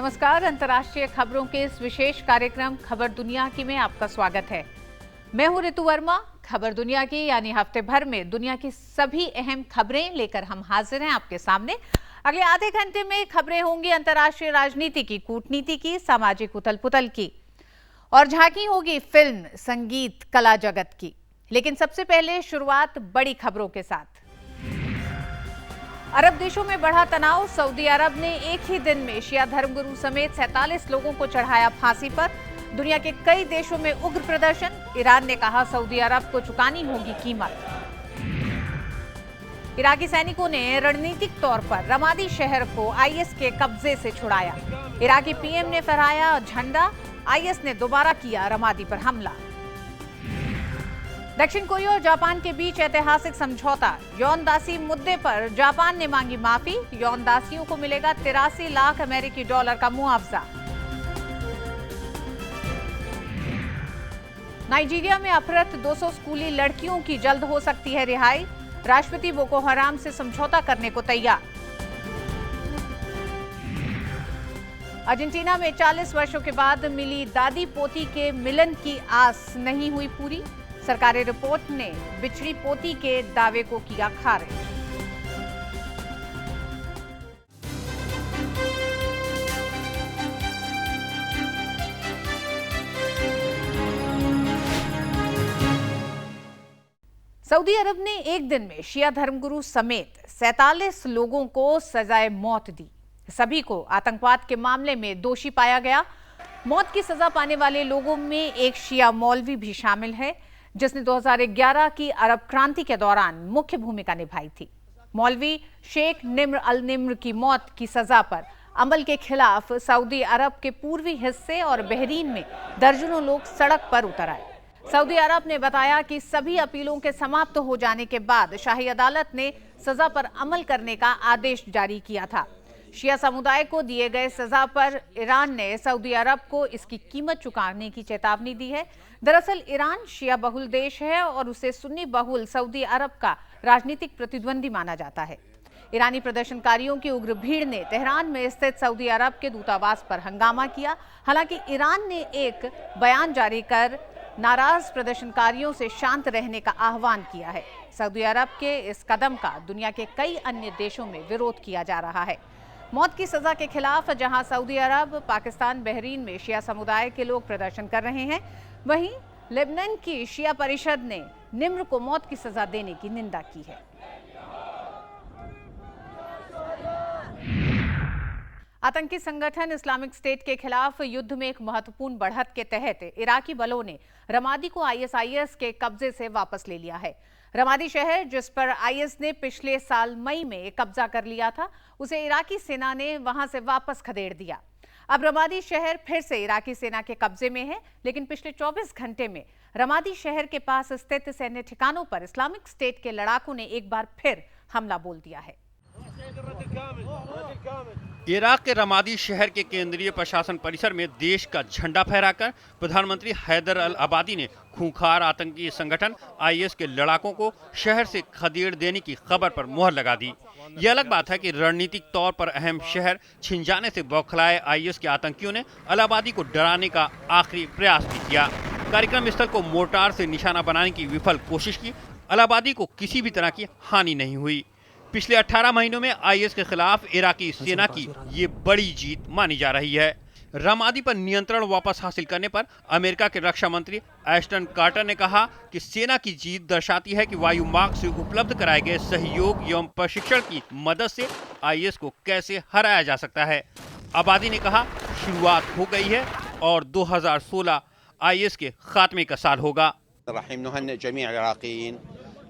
नमस्कार। अंतर्राष्ट्रीय खबरों के इस विशेष कार्यक्रम खबर दुनिया की में आपका स्वागत है। मैं हूं ऋतु वर्मा। खबर दुनिया की यानी हफ्ते भर में दुनिया की सभी अहम खबरें लेकर हम हाजिर हैं आपके सामने। अगले आधे घंटे में खबरें होंगी अंतर्राष्ट्रीय राजनीति की, कूटनीति की, सामाजिक उथल पुथल की और झांकी होगी फिल्म, संगीत, कला जगत की। लेकिन सबसे पहले शुरुआत बड़ी खबरों के साथ। अरब देशों में बढ़ा तनाव। सऊदी अरब ने एक ही दिन में शिया धर्मगुरु समेत 47 लोगों को चढ़ाया फांसी पर। दुनिया के कई देशों में उग्र प्रदर्शन। ईरान ने कहा सऊदी अरब को चुकानी होगी कीमत। इराकी सैनिकों ने रणनीतिक तौर पर रमादी शहर को आईएस के कब्जे से छुड़ाया। इराकी पीएम ने फहराया झंडा। आईएस ने दोबारा किया रमादी पर हमला। दक्षिण कोरिया और जापान के बीच ऐतिहासिक समझौता। यौन दासी मुद्दे पर जापान ने मांगी माफी। यौन दासियों को मिलेगा 83 लाख अमेरिकी डॉलर का मुआवजा। नाइजीरिया में अपहृत 200 स्कूली लड़कियों की जल्द हो सकती है रिहाई। राष्ट्रपति बोको हराम से समझौता करने को तैयार। अर्जेंटीना में 40 वर्षों के बाद मिली दादी पोती के मिलन की आस नहीं हुई पूरी। सरकारी रिपोर्ट ने बिछड़ी पोती के दावे को किया खारिज। सऊदी अरब ने एक दिन में शिया धर्मगुरु समेत 47 लोगों को सजाए मौत दी। सभी को आतंकवाद के मामले में दोषी पाया गया। मौत की सजा पाने वाले लोगों में एक शिया मौलवी भी शामिल है, जिसने 2011 की अरब क्रांति के दौरान मुख्य भूमिका निभाई थी। मौलवी शेख निम्र अल निम्र की मौत की सजा पर अमल के खिलाफ सऊदी अरब के पूर्वी हिस्से और बहरीन में दर्जनों लोग सड़क पर उतर आए। सऊदी अरब ने बताया कि सभी अपीलों के समाप्त हो जाने के बाद शाही अदालत ने सजा पर अमल करने का आदेश जारी किया था। शिया समुदाय को दिए गए सजा पर ईरान ने सऊदी अरब को इसकी कीमत चुकाने की चेतावनी दी है। दरअसल ईरान शिया बहुल देश है और उसे सुन्नी बहुल सऊदी अरब का राजनीतिक प्रतिद्वंदी माना जाता है। ईरानी प्रदर्शनकारियों की उग्र भीड़ ने तेहरान में स्थित सऊदी अरब के दूतावास पर हंगामा किया। हालांकि ईरान ने एक बयान जारी कर नाराज प्रदर्शनकारियों से शांत रहने का आह्वान किया है। सऊदी अरब के इस कदम का दुनिया के कई अन्य देशों में विरोध किया जा रहा है। मौत की सजा के खिलाफ जहां सऊदी अरब, पाकिस्तान, बहरीन में शिया समुदाय के लोग प्रदर्शन कर रहे हैं, वहीं लेबनान की शिया परिषद ने निम्र को मौत की सजा देने की निंदा की है। आतंकी संगठन इस्लामिक स्टेट के खिलाफ युद्ध में एक महत्वपूर्ण बढ़त के तहत इराकी बलों ने रमादी को आईएसआईएस के कब्जे से वापस ले लिया है। रमादी शहर, जिस पर आईएस ने पिछले साल मई में कब्जा कर लिया था, उसे इराकी सेना ने वहां से वापस खदेड़ दिया। अब रमादी शहर फिर से इराकी सेना के कब्जे में है, लेकिन पिछले 24 घंटे में रमादी शहर के पास स्थित सैन्य ठिकानों पर इस्लामिक स्टेट के लड़ाकों ने एक बार फिर हमला बोल दिया है। इराक के रमादी शहर के केंद्रीय प्रशासन परिसर में देश का झंडा फहराकर प्रधानमंत्री हैदर अल अबादी ने खूंखार आतंकी संगठन आईएस के लड़ाकों को शहर से खदेड़ देने की खबर पर मुहर लगा दी। यह अलग बात है कि रणनीतिक तौर पर अहम शहर छिन जाने से बौखलाए आईएस के आतंकियों ने अल अबादी को डराने का आखिरी प्रयास भी किया। कार्यक्रम स्थल को मोर्टार से निशाना बनाने की विफल कोशिश की। अल अबादी को किसी भी तरह की हानि नहीं हुई। पिछले 18 महीनों में आईएस के खिलाफ इराकी सेना की ये बड़ी जीत मानी जा रही है। रमादी पर नियंत्रण वापस हासिल करने पर अमेरिका के रक्षा मंत्री एस्टन कार्टर ने कहा कि सेना की जीत दर्शाती है कि वायु मार्ग से उपलब्ध कराए गए सहयोग एवं प्रशिक्षण की मदद से आईएस को कैसे हराया जा सकता है। आबादी ने कहा, शुरुआत हो गई है और 2016 आईएस के खात्मे का साल होगा।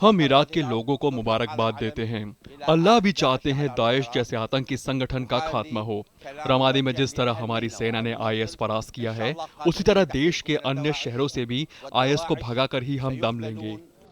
हम इराक के लोगों को मुबारकबाद देते हैं। अल्लाह भी चाहते हैं दाइश जैसे आतंकी संगठन का खात्मा हो। रमादी में जिस तरह हमारी सेना ने आईएस परास्त किया है, उसी तरह देश के अन्य शहरों से भी आईएस को भगाकर ही हम दम लेंगे।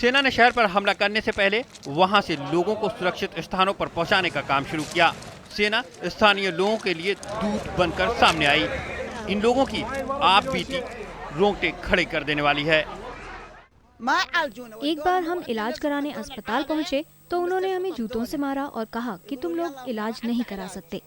सेना ने शहर पर हमला करने से पहले वहां से लोगों को सुरक्षित स्थानों पर पहुंचाने का काम शुरू किया। सेना स्थानीय लोगों के लिए दूत बनकर सामने आई। इन लोगों की आप बीती रोंगटे खड़े कर देने वाली है। एक बार हम इलाज कराने अस्पताल पहुंचे तो उन्होंने हमें जूतों से मारा और कहा कि तुम लोग इलाज नहीं करा सकते।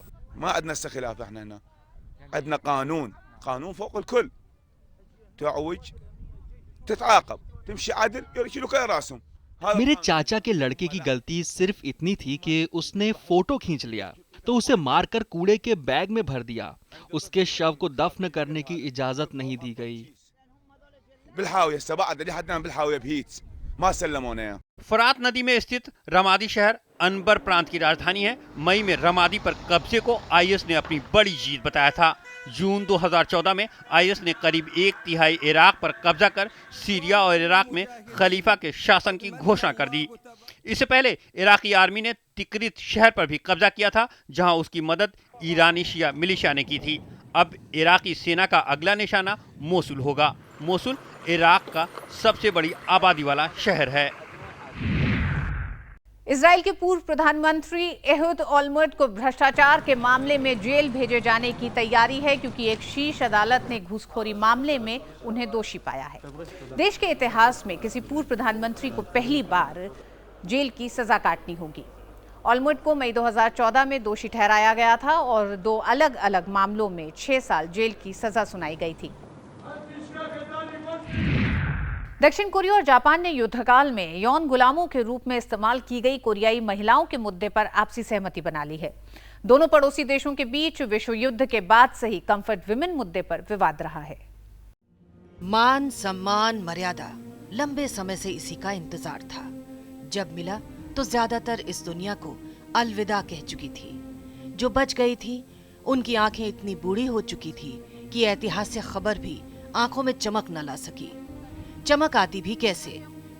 मेरे चाचा के लड़के की गलती सिर्फ इतनी थी कि उसने फोटो खींच लिया तो उसे मारकर कूड़े के बैग में भर दिया। उसके शव को दफन करने की इजाजत नहीं दी गई। फरात नदी में स्थित रमादी शहर अनबर प्रांत की राजधानी है। मई में रमादी पर कब्जे को आईएस ने अपनी बड़ी जीत बताया था। जून 2014 में आईएस ने करीब 1/3 इराक पर कब्जा कर सीरिया और इराक में खलीफा के शासन की घोषणा कर दी। इससे पहले इराकी आर्मी ने तिक्रित शहर पर भी कब्जा किया था, जहां उसकी मदद ईरानी शिया मिलिशिया ने की थी। अब इराकी सेना का अगला निशाना मोसुल होगा। मोसुल इराक का सबसे बड़ी आबादी वाला शहर है। इजराइल के पूर्व प्रधानमंत्री एहुद ओलमर्ट को भ्रष्टाचार के मामले में जेल भेजे जाने की तैयारी है, क्योंकि एक शीर्ष अदालत ने घूसखोरी मामले में उन्हें दोषी पाया है। देश के इतिहास में किसी पूर्व प्रधानमंत्री को पहली बार जेल की सजा काटनी होगी। ओलमर्ट को मई 2014 में दोषी ठहराया गया था और 2 अलग अलग मामलों में 6 साल जेल की सजा सुनाई गई थी। दक्षिण कोरिया और जापान ने युद्धकाल में यौन गुलामों के रूप में इस्तेमाल की गई कोरियाई महिलाओं के मुद्दे पर आपसी सहमति बना ली है। दोनों पड़ोसी देशों के बीच विश्व युद्ध के बाद से ही कंफर्ट विमेन मुद्दे पर विवाद रहा है। मान, सम्मान, मर्यादा, लंबे समय से इसी का इंतजार था। जब मिला तो ज्यादातर इस दुनिया को अलविदा कह चुकी थी। जो बच गई थी उनकी आंखें इतनी बूढ़ी हो चुकी थी कि ऐतिहासिक खबर भी आंखों में चमक न ला सकी। चमक आती भी कैसे,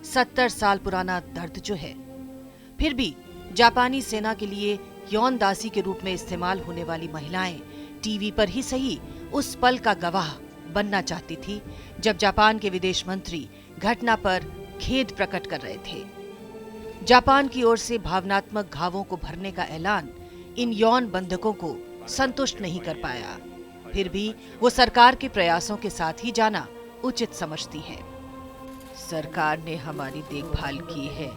70 साल पुराना दर्द जो है। फिर भी जापानी सेना के लिए यौन दासी के रूप में इस्तेमाल होने वाली महिलाएं टीवी पर ही सही उस पल का गवाह बनना चाहती थी जब जापान के विदेश मंत्री घटना पर खेद प्रकट कर रहे थे। जापान की ओर से भावनात्मक घावों को भरने का ऐलान इन यौन बंधकों को संतुष्ट नहीं कर पाया। फिर भी वो सरकार के प्रयासों के साथ ही जाना उचित समझती है। सरकार ने हमारी देखभाल की है,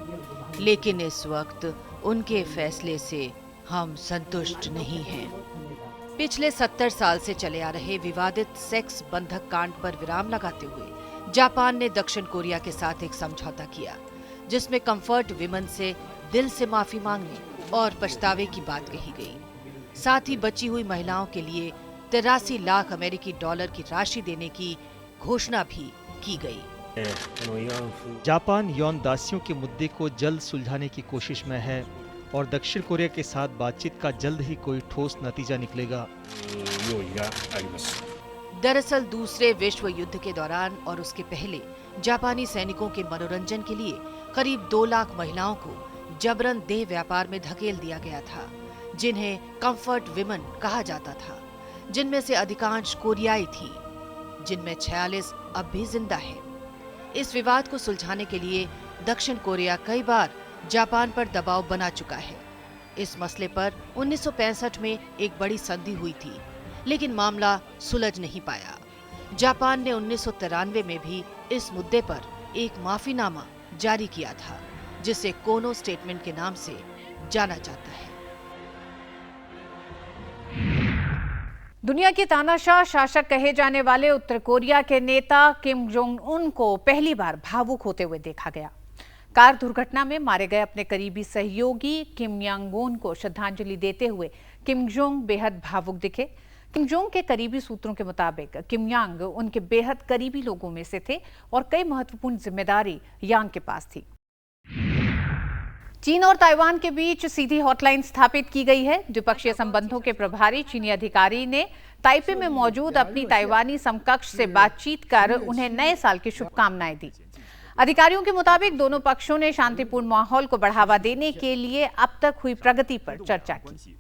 लेकिन इस वक्त उनके फैसले से हम संतुष्ट नहीं हैं। पिछले 70 साल से चले आ रहे विवादित सेक्स बंधक कांड पर विराम लगाते हुए जापान ने दक्षिण कोरिया के साथ एक समझौता किया, जिसमें कंफर्ट विमेन से दिल से माफी मांगने और पछतावे की बात कही गई। साथ ही बची हुई महिलाओं के लिए 83 लाख अमेरिकी डॉलर की राशि देने की घोषणा भी की गई। जापान यौन दासियों के मुद्दे को जल्द सुलझाने की कोशिश में है और दक्षिण कोरिया के साथ बातचीत का जल्द ही कोई ठोस नतीजा निकलेगा। दरअसल दूसरे विश्व युद्ध के दौरान और उसके पहले जापानी सैनिकों के मनोरंजन के लिए करीब 2 लाख महिलाओं को जबरन देह व्यापार में धकेल दिया गया था, जिन्हें कंफर्ट विमेन कहा जाता था, जिनमें से अधिकांश कोरियाई थी, जिनमें 46 अब भी जिंदा है। इस विवाद को सुलझाने के लिए दक्षिण कोरिया कई बार जापान पर दबाव बना चुका है। इस मसले पर 1965 में एक बड़ी संधि हुई थी, लेकिन मामला सुलझ नहीं पाया। जापान ने 1993 में भी इस मुद्दे पर एक माफीनामा जारी किया था, जिसे कोनो स्टेटमेंट के नाम से जाना जाता है। दुनिया के तानाशाह शासक कहे जाने वाले उत्तर कोरिया के नेता किम जोंग उन को पहली बार भावुक होते हुए देखा गया। कार दुर्घटना में मारे गए अपने करीबी सहयोगी किम यांग उन को श्रद्धांजलि देते हुए किम जोंग बेहद भावुक दिखे। किम जोंग के करीबी सूत्रों के मुताबिक किम यांग उनके बेहद करीबी लोगों में से थे और कई महत्वपूर्ण जिम्मेदारी यांग के पास थी। चीन और ताइवान के बीच सीधी हॉटलाइन स्थापित की गई है। द्विपक्षीय संबंधों के प्रभारी चीनी अधिकारी ने ताइपे में मौजूद अपनी ताइवानी समकक्ष से बातचीत कर उन्हें नए साल की शुभकामनाएं दी। अधिकारियों के मुताबिक दोनों पक्षों ने शांतिपूर्ण माहौल को बढ़ावा देने के लिए अब तक हुई प्रगति पर चर्चा की।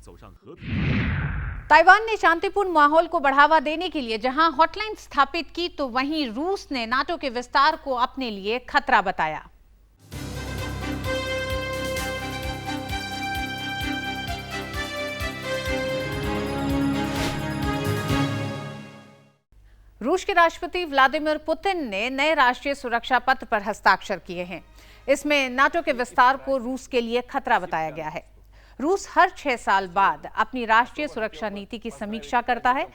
ताइवान ने शांतिपूर्ण माहौल को बढ़ावा देने के लिए जहां हॉटलाइन स्थापित की, तो वहीं रूस ने नाटो के विस्तार को अपने लिए खतरा बताया। रूस के राष्ट्रपति व्लादिमीर पुतिन ने नए राष्ट्रीय सुरक्षा पत्र पर हस्ताक्षर किए हैं। इसमें नाटो के विस्तार को रूस के लिए खतरा बताया गया है। रूस हर 6 साल बाद अपनी राष्ट्रीय सुरक्षा नीति की समीक्षा करता है।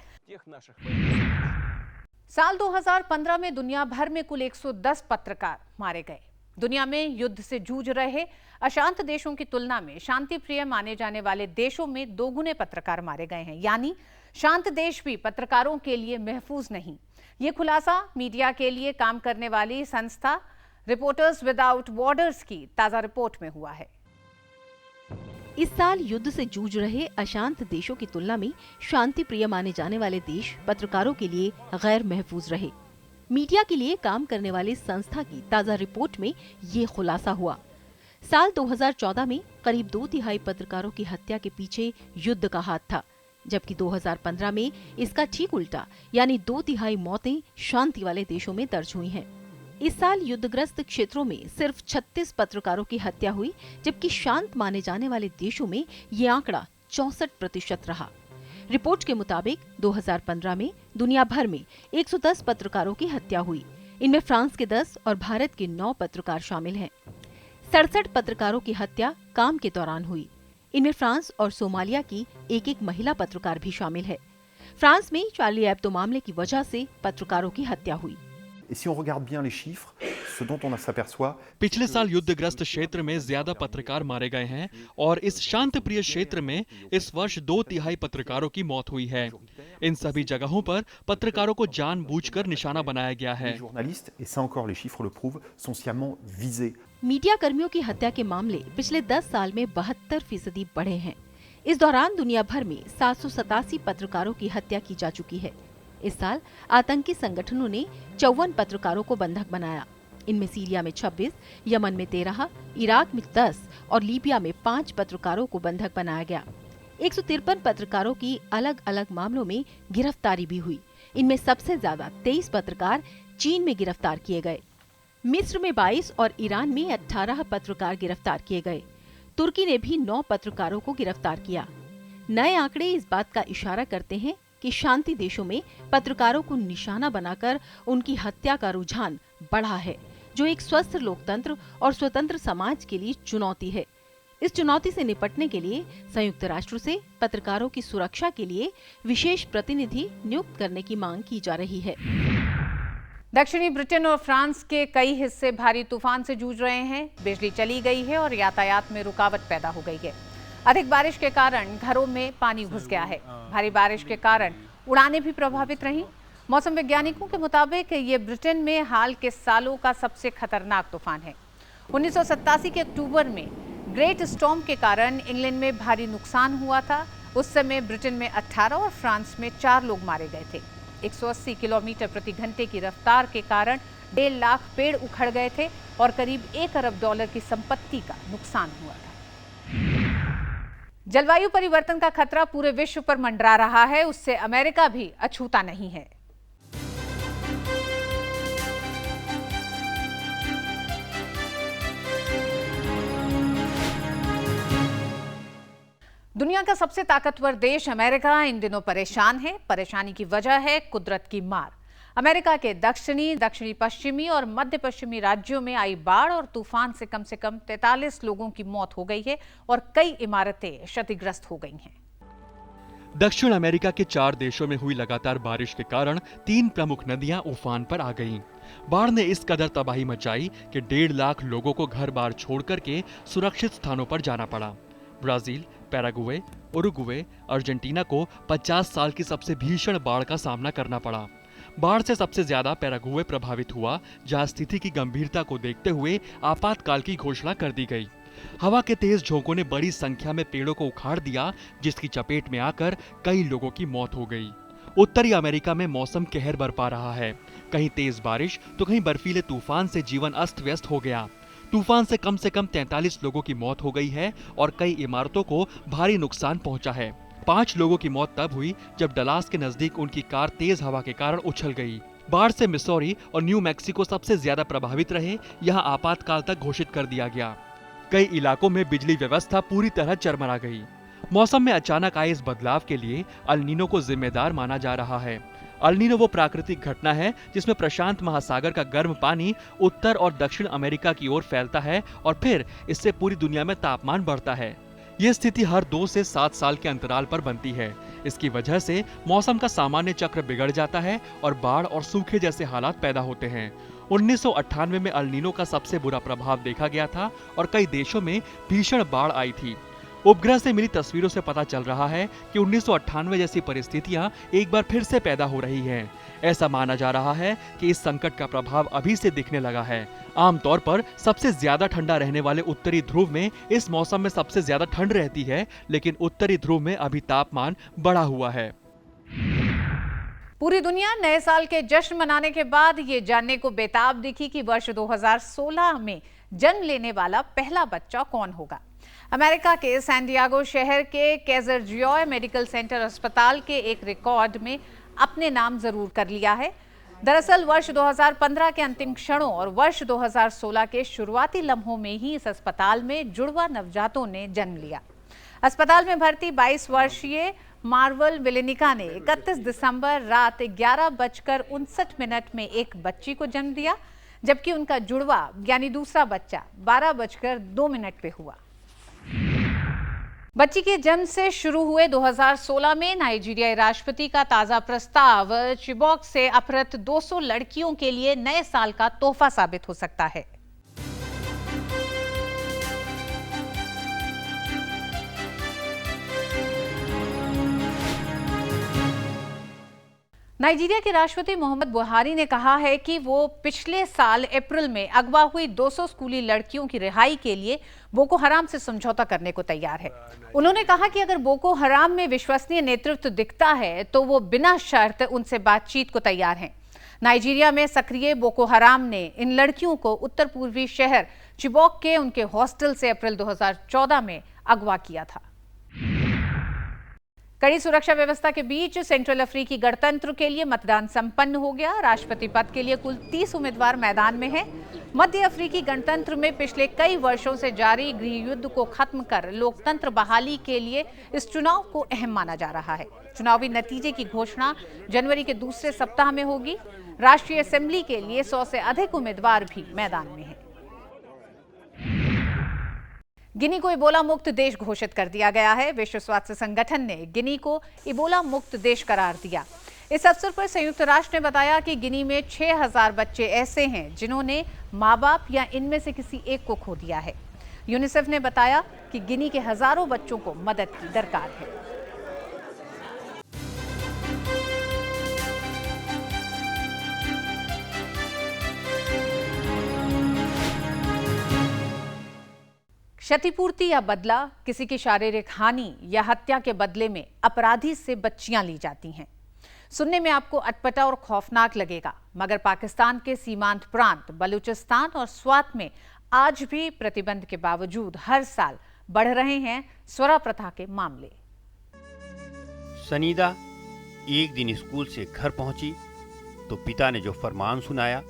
साल 2015 में दुनिया भर में कुल 110 पत्रकार मारे गए। दुनिया में युद्ध से जूझ रहे अशांत देशों की तुलना में शांति प्रिय माने जाने वाले देशों में दोगुने पत्रकार मारे गए हैं, यानी शांत देश भी पत्रकारों के लिए महफूज नहीं। ये खुलासा मीडिया के लिए काम करने वाली संस्था रिपोर्टर्स विदाउट बॉर्डर्स की ताजा रिपोर्ट में हुआ है। इस साल युद्ध से जूझ रहे अशांत देशों की तुलना में शांति प्रिय माने जाने वाले देश पत्रकारों के लिए गैर महफूज रहे। मीडिया के लिए काम करने वाली संस्था की ताजा रिपोर्ट में ये खुलासा हुआ। साल 2014 में करीब 2/3 पत्रकारों की हत्या के पीछे युद्ध का हाथ था, जबकि 2015 में इसका ठीक उल्टा, यानी 2/3 मौतें शांति वाले देशों में दर्ज हुई हैं। इस साल युद्धग्रस्त क्षेत्रों में सिर्फ 36 पत्रकारों की हत्या हुई, जबकि शांत माने जाने वाले देशों में ये आंकड़ा 64% रहा। रिपोर्ट के मुताबिक 2015 में दुनिया भर में 110 पत्रकारों की हत्या हुई। इनमें फ्रांस के 10 और भारत के 9 पत्रकार शामिल हैं। 67 पत्रकारों की हत्या काम के दौरान हुई। इनमें फ्रांस और सोमालिया की एक महिला पत्रकार भी शामिल है। फ्रांस में चार्ली एब्दो मामले की वजह से पत्रकारों की हत्या हुई। पिछले साल युद्धग्रस्त क्षेत्र में ज्यादा पत्रकार मारे गए हैं और इस शांत प्रिय क्षेत्र में इस वर्ष 2/3 पत्रकारों की मौत हुई है। इन सभी जगहों पर पत्रकारों को जानबूझकर निशाना बनाया गया है। मीडिया कर्मियों की हत्या के मामले पिछले 10 साल में 72% बढ़े हैं। इस दौरान दुनिया भर में 787 पत्रकारों की हत्या की जा चुकी है। इस साल आतंकी संगठनों ने 54 पत्रकारों को बंधक बनाया। इनमें सीरिया में 26, यमन में 13, इराक में 10 और लीबिया में 5 पत्रकारों को बंधक बनाया गया। 153 पत्रकारों की अलग अलग मामलों में गिरफ्तारी भी हुई। इनमें सबसे ज्यादा 23 पत्रकार चीन में गिरफ्तार किए गए। मिस्र में 22 और ईरान में 18 पत्रकार गिरफ्तार किए गए। तुर्की ने भी 9 पत्रकारों को गिरफ्तार किया। नए आंकड़े इस बात का इशारा करते हैं कि शांति देशों में पत्रकारों को निशाना बनाकर उनकी हत्या का रुझान बढ़ा है, जो एक स्वस्थ लोकतंत्र और स्वतंत्र समाज के लिए चुनौती है। इस चुनौती से निपटने के लिए संयुक्त राष्ट्र से पत्रकारों की सुरक्षा के लिए विशेष प्रतिनिधि नियुक्त करने की मांग की जा रही है। दक्षिणी ब्रिटेन और फ्रांस के कई हिस्से भारी तूफान से जूझ रहे हैं। बिजली चली गई है और यातायात में रुकावट पैदा हो गई है। अधिक बारिश के कारण घरों में पानी घुस गया है। भारी बारिश के कारण उड़ानें भी प्रभावित रहीं। मौसम वैज्ञानिकों के मुताबिक ये ब्रिटेन में हाल के सालों का सबसे खतरनाक तूफान है। 1987 के अक्टूबर में ग्रेट स्टॉर्म के कारण इंग्लैंड में भारी नुकसान हुआ था। उस समय ब्रिटेन में 18 और फ्रांस में 4 लोग मारे गए थे। 180 किलोमीटर प्रति घंटे की रफ्तार के कारण 1.5 लाख पेड़ उखड़ गए थे और करीब $1 अरब की संपत्ति का नुकसान हुआ था। जलवायु परिवर्तन का खतरा पूरे विश्व पर मंडरा रहा है, उससे अमेरिका भी अछूता नहीं है। दुनिया का सबसे ताकतवर देश अमेरिका इन दिनों परेशान है। परेशानी की वजह है कुदरत की मार। अमेरिका के दक्षिणी पश्चिमी और मध्य पश्चिमी राज्यों में आई बाढ़ और तूफान से कम 43 लोगों की मौत हो गई है और कई इमारतें क्षतिग्रस्त हो गई हैं। दक्षिण अमेरिका के 4 देशों में हुई लगातार बारिश के कारण 3 प्रमुख नदियां उफान पर आ गईं। बाढ़ ने इस कदर तबाही मचाई कि 1.5 लाख लोगों को घर बार छोड़कर के सुरक्षित स्थानों पर जाना पड़ा। ब्राजील, पैराग्वे, उरुग्वे, अर्जेंटीना को 50 साल की सबसे भीषण बाढ़ का सामना करना पड़ा। बाढ़ से सबसे ज्यादा पैराग्वे प्रभावित हुआ, जहां स्थिति की गंभीरता को देखते हुए आपातकाल की घोषणा कर दी गई। हवा के तेज झोंकों ने बड़ी संख्या में पेड़ों को उखाड़ दिया, जिसकी चपेट में आकर कई लोगों की मौत हो गई। उत्तरी अमेरिका में मौसम कहर बरपा रहा है। कहीं तेज बारिश तो कहीं बर्फीले तूफान से जीवन अस्त व्यस्त हो गया। तूफान से कम 43 लोगों की मौत हो गई है और कई इमारतों को भारी नुकसान पहुंचा है। 5 लोगों की मौत तब हुई जब डलास के नजदीक उनकी कार तेज हवा के कारण उछल गई। बाढ़ से मिसौरी और न्यू मैक्सिको सबसे ज्यादा प्रभावित रहे। यहाँ आपातकाल तक घोषित कर दिया गया। कई इलाकों में बिजली व्यवस्था पूरी तरह चरमरा गई। मौसम में अचानक आए इस बदलाव के लिए अल नीनो को जिम्मेदार माना जा रहा है। अल नीनो वो प्राकृतिक घटना है जिसमें प्रशांत महासागर का गर्म पानी उत्तर और दक्षिण अमेरिका की ओर फैलता है और फिर इससे पूरी दुनिया में तापमान बढ़ता है। ये स्थिति हर 2 से 7 साल के अंतराल पर बनती है। इसकी वजह से मौसम का सामान्य चक्र बिगड़ जाता है और बाढ़ और सूखे जैसे हालात पैदा होते हैं। 1998 में अल नीनो का सबसे बुरा प्रभाव देखा गया था और कई देशों में भीषण बाढ़ आई थी। उपग्रह से मिली तस्वीरों से पता चल रहा है कि 1998 जैसी परिस्थितियां एक बार फिर से पैदा हो रही हैं। ऐसा माना जा रहा है कि इस संकट का प्रभाव अभी से दिखने लगा है। आमतौर पर सबसे ज्यादा ठंडा रहने वाले उत्तरी ध्रुव में इस मौसम में सबसे ज्यादा ठंड रहती है, लेकिन उत्तरी ध्रुव में अभी तापमान बढ़ा हुआ है। पूरी दुनिया नए साल के जश्न मनाने के बाद ये जानने को बेताब दिखी कि वर्ष 2016 में जन्म लेने वाला पहला बच्चा कौन होगा। अमेरिका के सैन डिएगो शहर के कैजर जियोय मेडिकल सेंटर अस्पताल के एक रिकॉर्ड में अपने नाम जरूर कर लिया है। दरअसल वर्ष 2015 के अंतिम क्षणों और वर्ष 2016 के शुरुआती लम्हों में ही इस अस्पताल में जुड़वा नवजातों ने जन्म लिया। अस्पताल में भर्ती 22 वर्षीय मार्वल विलेनिका ने 31 दिसंबर रात 11:59 में एक बच्ची को जन्म दिया, जबकि उनका जुड़वा यानी दूसरा बच्चा 12:02 पे हुआ। बच्ची के जन्म से शुरू हुए 2016 में नाइजीरियाई राष्ट्रपति का ताजा प्रस्ताव चिबॉक से अपहृत 200 लड़कियों के लिए नए साल का तोहफा साबित हो सकता है। नाइजीरिया के राष्ट्रपति मोहम्मद बुहारी ने कहा है कि वो पिछले साल अप्रैल में अगवा हुई 200 स्कूली लड़कियों की रिहाई के लिए बोको हराम से समझौता करने को तैयार है। उन्होंने कहा कि अगर बोको हराम में विश्वसनीय नेतृत्व दिखता है तो वो बिना शर्त उनसे बातचीत को तैयार हैं। नाइजीरिया में सक्रिय बोको हराम ने इन लड़कियों को उत्तर पूर्वी शहर चिबॉक के उनके हॉस्टल से अप्रैल 2014 में अगवा किया था। कड़ी सुरक्षा व्यवस्था के बीच सेंट्रल अफ्रीकी गणतंत्र के लिए मतदान संपन्न हो गया। राष्ट्रपति पद के लिए कुल 30 उम्मीदवार मैदान में हैं। मध्य अफ्रीकी गणतंत्र में पिछले कई वर्षों से जारी गृह युद्ध को खत्म कर लोकतंत्र बहाली के लिए इस चुनाव को अहम माना जा रहा है। चुनावी नतीजे की घोषणा जनवरी के दूसरे सप्ताह में होगी। राष्ट्रीय असेंबली के लिए 100 से अधिक उम्मीदवार भी मैदान में हैं। गिनी को इबोला मुक्त देश घोषित कर दिया गया है। विश्व स्वास्थ्य संगठन ने गिनी को इबोला मुक्त देश करार दिया। इस अवसर पर संयुक्त राष्ट्र ने बताया कि गिनी में 6000 बच्चे ऐसे हैं जिन्होंने माँ बाप या इनमें से किसी एक को खो दिया है। यूनिसेफ ने बताया कि गिनी के हजारों बच्चों को मदद की दरकार है। क्षतिपूर्ति या बदला, किसी की शारीरिक हानि या हत्या के बदले में अपराधी से बच्चियां ली जाती हैं। सुनने में आपको अटपटा और खौफनाक लगेगा, मगर पाकिस्तान के सीमांत प्रांत बलूचिस्तान और स्वात में आज भी प्रतिबंध के बावजूद हर साल बढ़ रहे हैं स्वरा प्रथा के मामले। सनीदा एक दिन स्कूल से घर पहुंची तो पिता ने जो फरमान सुनाया,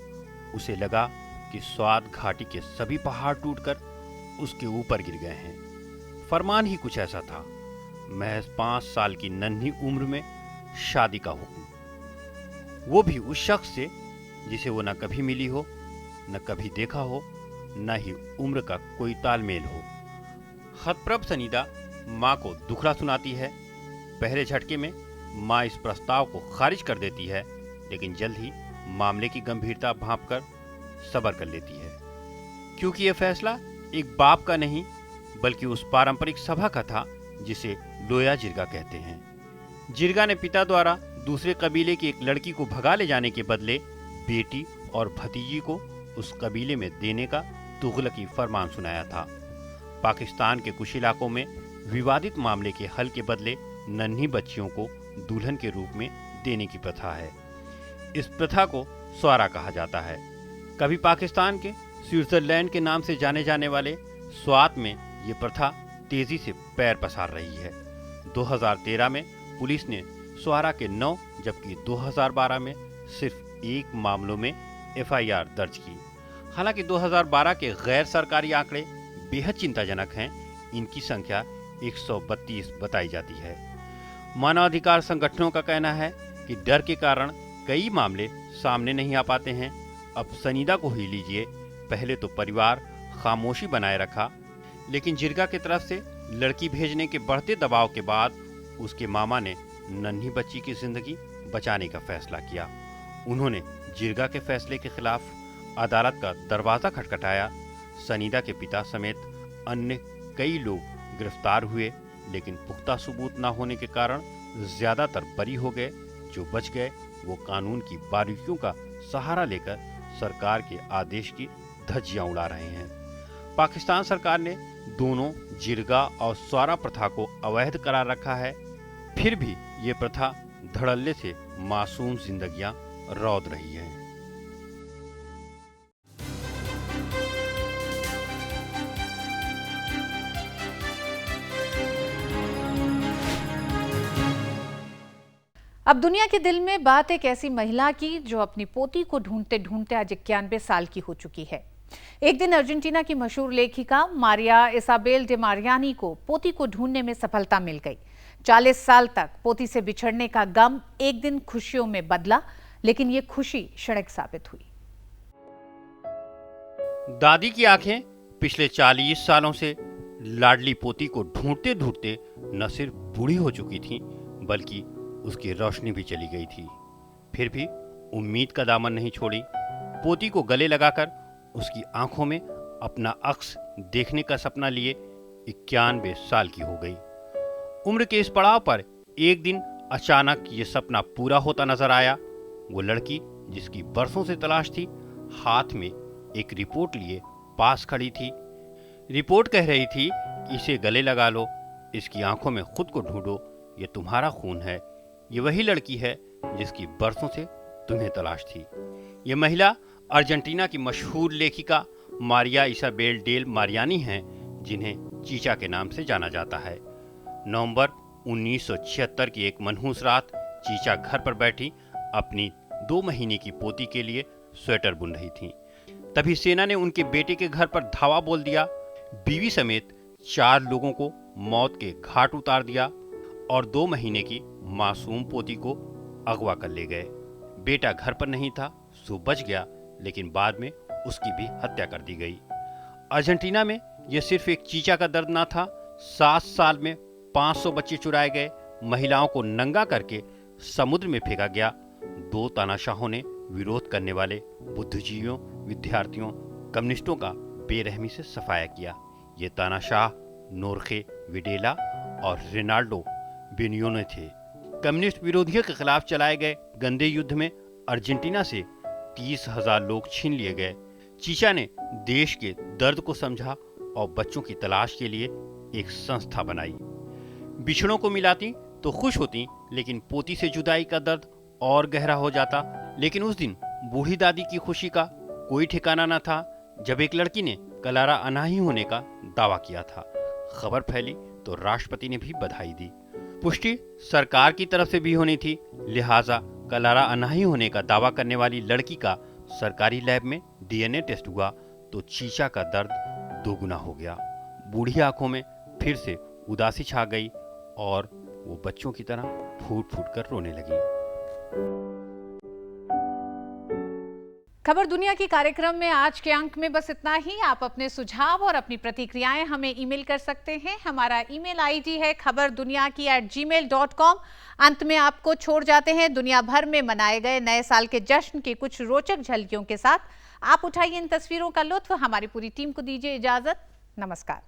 उसे लगा कि स्वात घाटी के सभी पहाड़ टूटकर उसके ऊपर गिर गए हैं। फरमान ही कुछ ऐसा था। महज 5 साल की नन्ही उम्र में शादी का हुक्म, वो भी उस शख्स से जिसे वो न कभी मिली हो, न कभी देखा हो, न ही उम्र का कोई तालमेल हो। हतप्रभ सनीदा माँ को दुखड़ा सुनाती है। पहले झटके में माँ इस प्रस्ताव को खारिज कर देती है, लेकिन जल्द ही मामले की गंभीरता भांपकर सब्र कर लेती है, क्योंकि यह फैसला एक बाप का नहीं बल्कि उस पारंपरिक सभा का था जिसे लोया जिरगा कहते हैं। जिरगा ने पिता द्वारा दूसरे कबीले की एक लड़की को भगा ले जाने के बदले बेटी और भतीजी को उस कबीले में देने का तुगलकी फरमान सुनाया था। पाकिस्तान के कुछ इलाकों में विवादित मामले के हल के बदले नन्ही बच्चियों को दुल्हन के रूप में देने की प्रथा है। इस प्रथा को स्वारा कहा जाता है। कभी पाकिस्तान के स्विट्जरलैंड के नाम से जाने जाने वाले स्वात में ये प्रथा तेजी से पैर पसार रही है। 2013 में पुलिस ने स्वारा के 9 जबकि 2012 में सिर्फ 1 मामलों में FIR दर्ज की। हालांकि 2012 के गैर सरकारी आंकड़े बेहद चिंताजनक हैं। इनकी संख्या 132 बताई जाती है। मानवाधिकार संगठनों का कहना है कि डर के कारण कई मामले सामने नहीं आ पाते हैं। अब सनीदा को ही लीजिए, पहले तो परिवार खामोशी बनाए रखा, लेकिन जिरगा की तरफ से लड़की भेजने के बढ़ते दबाव के बाद उसके मामा ने नन्ही बच्ची की जिंदगी बचाने का फैसला किया। उन्होंने जिरगा के फैसले के खिलाफ अदालत का दरवाजा खटखटाया। सनीदा के पिता समेत अन्य कई लोग गिरफ्तार हुए, लेकिन पुख्ता सबूत न होने के कारण ज्यादातर बरी हो गए। जो बच गए वो कानून की बारीकियों का सहारा लेकर सरकार के आदेश की धज्जियां उड़ा रहे हैं। पाकिस्तान सरकार ने दोनों जिरगा और स्वारा प्रथा को अवैध करार रखा है, फिर भी ये प्रथा धड़ल्ले से मासूम जिंदगियां रौंद रही हैं। अब दुनिया के दिल में बात एक ऐसी महिला की जो अपनी पोती को ढूंढते ढूंढते आज 91 साल की हो चुकी है। एक दिन अर्जेंटीना की मशहूर लेखिका मारिया इसाबेल डे मारियानी को पोती को ढूंढने में सफलता मिल गई। 40 साल तक पोती से बिछड़ने का गम एक दिन खुशियों में बदला, लेकिन ये खुशी क्षणिक साबित हुई। दादी की आंखें पिछले 40 सालों से लाडली पोती को ढूंढते ढूंढते न सिर्फ बूढ़ी हो चुकी थीं, बल्कि उसकी रोशनी भी चली गई थी। फिर भी उम्मीद का दामन नहीं छोड़ी। पोती को गले लगाकर उसकी आंखों में अपना अक्स देखने का सपना लिए 91 साल की हो गई। उम्र के इस पड़ाव पर एक दिन अचानक ये सपना पूरा होता नजर आया। वो लड़की जिसकी बरसों से तलाश थी, हाथ में एक रिपोर्ट लिए पास खड़ी थी। रिपोर्ट कह रही थी, इसे गले लगा लो, इसकी आंखों में खुद को ढूंढो, ये तुम्हारा खून है। ये वही लड़की है जिसकी बरसों से तुम्हें तलाश थी। ये महिला अर्जेंटीना की मशहूर लेखिका मारिया इसाबेल डे मारियानी हैं, जिन्हें चीचा के नाम से जाना जाता है। नवंबर 1976 की एक मनहूस रात चीचा घर पर बैठी अपनी 2 महीने की पोती के लिए स्वेटर बुन रही थी। तभी सेना ने उनके बेटे के घर पर धावा बोल दिया। बीवी समेत 4 लोगों को मौत के घाट उतार दिया और 2 महीने की मासूम पोती को अगवा कर ले गए। बेटा घर पर नहीं था, सो बच गया, लेकिन बाद में उसकी भी हत्या कर दी गई। अर्जेंटीना में यह सिर्फ एक चीचा का दर्द ना था। 7 साल में 500 बच्चे चुराए गए, महिलाओं को नंगा करके समुद्र में फेंका गया। 2 तानाशाहों ने विरोध करने वाले बुद्धिजीवियों, विद्यार्थियों, कम्युनिस्टों का बेरहमी से सफाया किया। ये तानाशाह नोर्खे विडेला और रेनाल्डो बेनियोने थे। कम्युनिस्ट विरोधियों के खिलाफ चलाए गए गंदे युद्ध में अर्जेंटीना से 30,000 लोग छीन लिए गए। चीचा ने देश के दर्द को समझा और बच्चों की तलाश के लिए एक संस्था बनाई। बिछड़ों को मिलाती तो खुश होती, लेकिन पोती से जुदाई का दर्द और गहरा हो जाता। लेकिन उस दिन बूढ़ी दादी की खुशी का कोई ठिकाना न था, जब एक लड़की ने कलारा अनाही होने का दावा किया था। खबर फैली तो राष्ट्रपति ने भी बधाई दी। पुष्टि सरकार की तरफ से भी होनी थी, लिहाजा कलारा अनाही होने का दावा करने वाली लड़की का सरकारी लैब में डीएनए टेस्ट हुआ तो चीचा का दर्द दोगुना हो गया। बूढ़ी आंखों में फिर से उदासी छा गई और वो बच्चों की तरह फूट फूट कर रोने लगी। खबर दुनिया की कार्यक्रम में आज के अंक में बस इतना ही। आप अपने सुझाव और अपनी प्रतिक्रियाएं हमें ईमेल कर सकते हैं। हमारा ईमेल आईडी है khabarduniaki@gmail.com। अंत में आपको छोड़ जाते हैं दुनिया भर में मनाए गए नए साल के जश्न की कुछ रोचक झलकियों के साथ। आप उठाइए इन तस्वीरों का लुत्फ। हमारी पूरी टीम को दीजिए इजाजत। नमस्कार।